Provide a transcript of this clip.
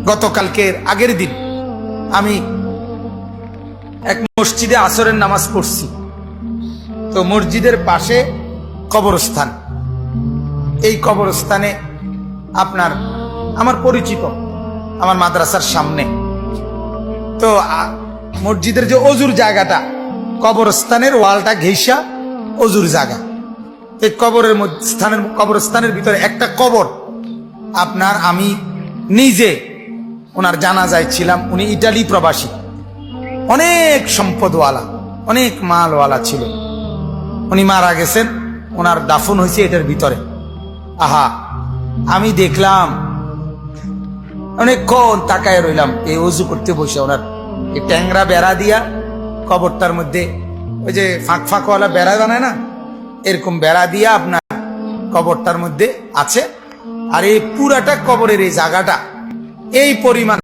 গতকালকের আগের দিন আমি এক মসজিদে আসরের নামাজ পড়ছি। তো মসজিদের পাশে কবরস্থান, এই কবরস্থানে আপনার আমার পরিচিত, আমার মাদ্রাসার সামনে। তো মসজিদের যে অজুর জায়গাটা, কবরস্থানের ওয়ালটা ঘেঁষা অজুর জায়গা। এই কবরস্থানের ভিতরে একটা কবর আপনার, আমি নিজে ওনার জানাজায় ছিলাম। উনি ইটালি প্রবাসী, অনেক সম্পদওয়ালা, অনেক মালওয়ালা ছিল। উনি মারা গেছেন, ওনার দাফন হয়েছে এটার ভিতরে। আহা, আমি দেখলাম, অনেকক্ষণ তাকায় রইলাম। এই অজু করতে বসে ওনার এই ট্যাংরা বেড়া দিয়া কবরটার মধ্যে, ওই যে ফাঁক ফাঁকওয়ালা বেড়া বানায় না, এরকম বেড়া দিয়া আপনার কবরটার মধ্যে আছে। আর এই পুরাটা কবরের এই জায়গাটা এই পরিমাণ